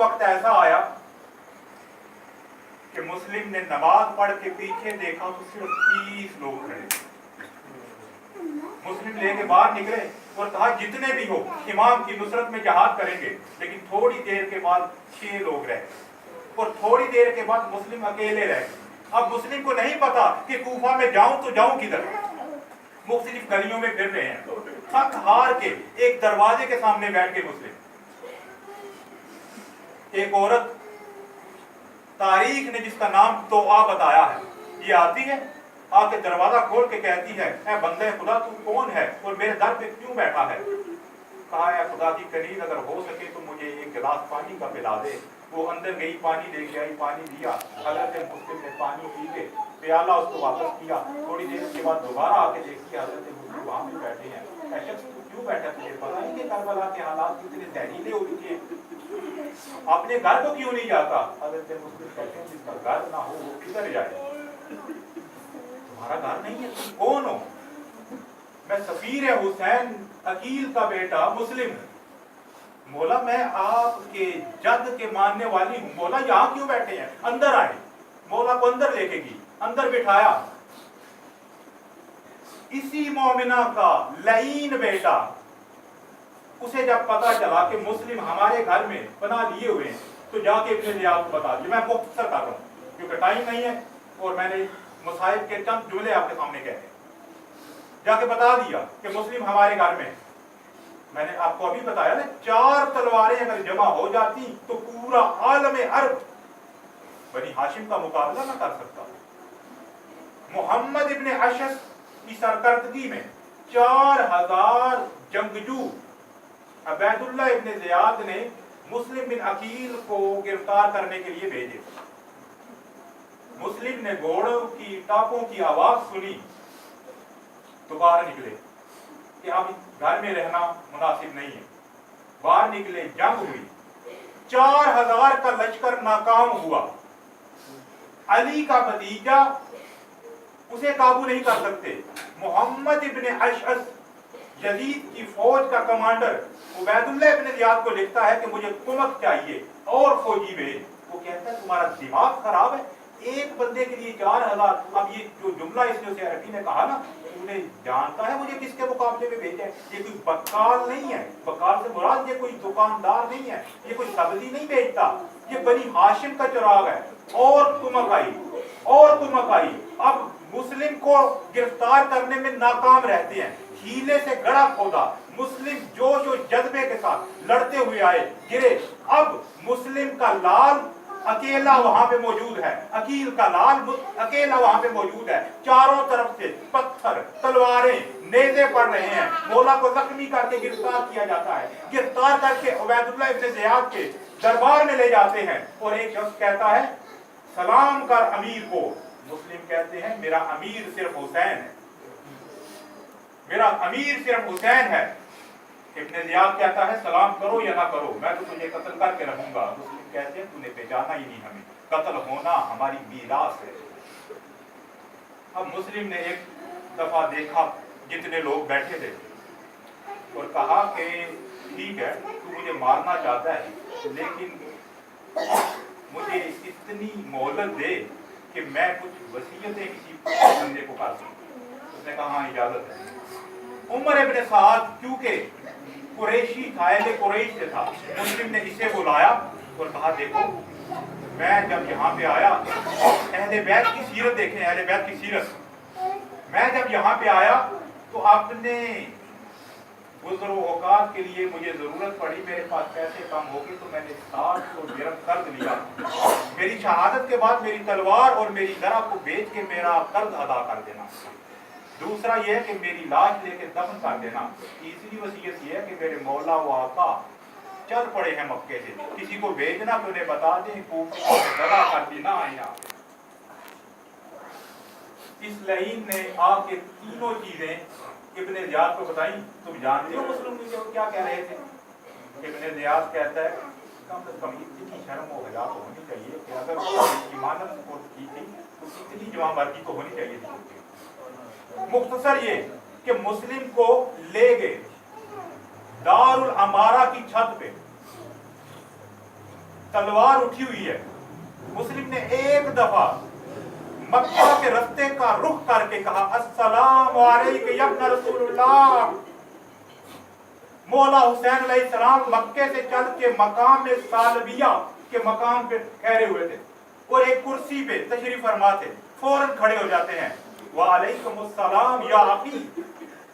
वक्त ऐसा आया कि मुस्लिम ने नमाज पढ़ के पीछे देखा तो सिर्फ 30 लोग खड़े। मुस्लिम लेके बाहर निकले और कहा जितने भी हो इमाम की नुसरत में जहाद करेंगे, लेकिन थोड़ी देर के बाद 6 लोग रह गए और थोड़ी देर के बाद मुस्लिम अकेले रह गए। अब मुस्लिम को नहीं पता कि कूफा में जाऊं तो जाऊं किधर, मुख्तलिफ गलियों में फिर रहे हैं। थक हार के एक दरवाजे के सामने बैठ के मुस्लिम, एक औरत तारीख ने जिसका नाम तो बताया है, ये आती है, आके दरवाजा खोल के कहती है, ऐ बंदे खुदा तू कौन है और मेरे दर पे क्यों बैठा है? कहा, है खुदा की करीब अगर हो सके तो मुझे एक गिलास पानी का पिला दे। वो अंदर गई, पानी लेके आई, पानी दिया। हजरत मुस्लिम ने पानी पी के प्याला उसको वापस किया। थोड़ी देर के बाद दोबारा आके देखी हजरत मुस्लिम वहां भी बैठे हैं। ऐसा तू क्यों बैठा, तुझे पता नहीं कि करबला के हालात कितने जहरीले हो चुके हैं, अपने घर को क्यों नहीं जाता? हजरत मुस्लिम कहते हैं जिसका घर ना हो वो किधर जाए? तुम्हारा घर नहीं है, तुम कौन हो? मैं सफीर हुसैन अकील का बेटा मुस्लिम। मौला मैं आपके जद के मानने वाली हूँ। मौला यहाँ क्यों बैठे हैं? अंदर आए। मौला को अंदर लेके गई, अंदर बिठाया। इसी मोमिना का लईन बेटा, उसे जब पता चला कि मुस्लिम हमारे घर में बना लिए हुए हैं, तो जाके इब्ने ज़ियाद को बता दिया। मैं मुख्तसर कर रहा हूँ क्योंकि टाइम नहीं है और मैंने मुसाहिब के चंद जुमले आपके सामने कह रहे। जाके बता दिया कि मुस्लिम हमारे घर में। मैंने आपको अभी बताया ना, 4 तलवारें अगर जमा हो जाती तो पूरा आलम अरब बनी हाशिम का मुकाबला ना कर सकता। मोहम्मद इब्ने अशस की सरकर्दगी में 4000 जंगजू अबैदुल्लाह इब्ने ज़ियाद ने मुस्लिम बिन अकील को गिरफ्तार करने के लिए भेजे। मुस्लिम ने घोड़ों की टापों की आवाज सुनी तो बाहर निकले कि अब घर में रहना मुनासिब नहीं है। बाहर निकले, जंग हुई, 4000 का लश्कर नाकाम हुआ। अली का भतीजा, उसे काबू नहीं कर सकते। मोहम्मद इब्ने अशअस यजीद की फौज का कमांडर उबैदुल्लाह इब्ने ज़ियाद को लिखता है कि मुझे कुमक चाहिए और फौजी भेज। वो कहता है तुम्हारा दिमाग खराब है, एक बंदे के लिए 4000। अब ये जो जुमला इसने उसे अरबी ने कहा ना, तूने जानता है मुझे किसके मुकाबले में भेजा है? ये कोई बक्काल नहीं है, बक्काल से मुराद ये कोई दुकानदार नहीं है, ये कोई सब्जी नहीं बेचता, ये बनी हाशिम का चिराग है। और कुमक आई और कुमक आई। अब मुस्लिम को गिरफ्तार करने में नाकाम रहते हैं, हीले से गड़ा खोदा। मुस्लिम जोश और जज्बे के साथ लड़ते हुए आए, गिरे। अब मुस्लिम का लाल अकेला वहां पे मौजूद है, अकील का लाल अकेला वहां पे मौजूद है। चारों तरफ से पत्थर, तलवारें, नेज़े पड़ रहे हैं। मौला को जख्मी करके गिरफ्तार किया जाता है। गिरफ्तार करके उबैदुल्लाह इब्ने ज़ियाद के दरबार में ले जाते हैं और एक शख्स कहता है सलाम कर अमीर को। मुस्लिम कहते हैं मेरा अमीर सिर्फ हुसैन है, मेरा अमीर सिर्फ हुसैन है। इब्ने ज़ियाद कहता है सलाम करो या ना करो, मैं तो तुझे कत्ल करके रहूंगा। मुस्लिम कहते हैं तूने पहचाना ही नहीं हमें, कत्ल होना हमारी मीरास है। अब मुस्लिम ने एक दफा देखा जितने लोग बैठे थे और कहा कि ठीक है तू मुझे मारना चाहता है, लेकिन मुझे इतनी मोहलत दे कि मैं कुछ वसीयतें किसी बंदे को कर सकूं। उसने कहा हाँ इजाजत है। उमर इब्ने साद क्योंकि कुरैशी था, अहले कुरैश से था, मुस्लिम ने इसे बुलाया और कहा देखो मैं जब यहाँ पे आया, अहले बैत की सीरत देखें, अहले बैत की सीरत। मैं जब यहाँ पे आया तो अपने गुज़र औकात के लिए मुझे जरूरत पड़ी, मेरे पास पैसे कम हो गए तो मैंने 60 दिरहम कर्ज लिया। मेरी शहादत के बाद मेरी तलवार और मेरी जरा को बेच के मेरा कर्ज अदा कर देना। दूसरा यह है कि मेरी लाश लेके दफन कर देना। तीसरी वसीयत यह है कि मेरे मौला व आका चल पड़े हैं मक्के से, किसी को भेजना तो उन्हें बता दें दगा कर देना आया। इस लाइन ने आके तीनों चीजें इब्ने ज़ियाद को बताई। तुम जानते हो मुस्लिम क्या कह रहे थे? इब्ने ज़ियाद कहता है कम से कम इतनी शर्म व हया तो होनी चाहिए कि अगर इमानत को की थी तो इतनी जवाबदारी तो होनी चाहिए थी। मुख्तसर ये कि मुस्लिम को ले गए दारुल अमारा की छत पे, तलवार उठी हुई है। मुस्लिम ने एक दफा मक्का के रास्ते का रुख करके कहा, अस्सलाम वालेकुम या इब्न रसूलुल्लाह। मौला हुसैन अलैहिस्सलाम मक्के से चल के मकाम में सालबिया के मकाम पे ठहरे हुए थे और एक कुर्सी पे तशरीफ फरमा थे, फौरन खड़े हो जाते हैं, वालेकुमुस्सलाम या अखी।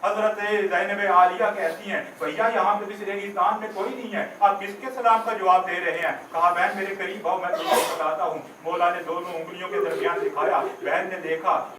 हजरत ज़ैनब आलिया कहती हैं, भैया यहाँ पे किसी रेगिस्तान में कोई नहीं है, आप किसके सलाम का जवाब दे रहे हैं? कहा, बहन मेरे करीब आओ, मैं तुम्हें बताता हूँ। मौला ने दोनों उंगलियों के दरमियान दिखाया, बहन ने देखा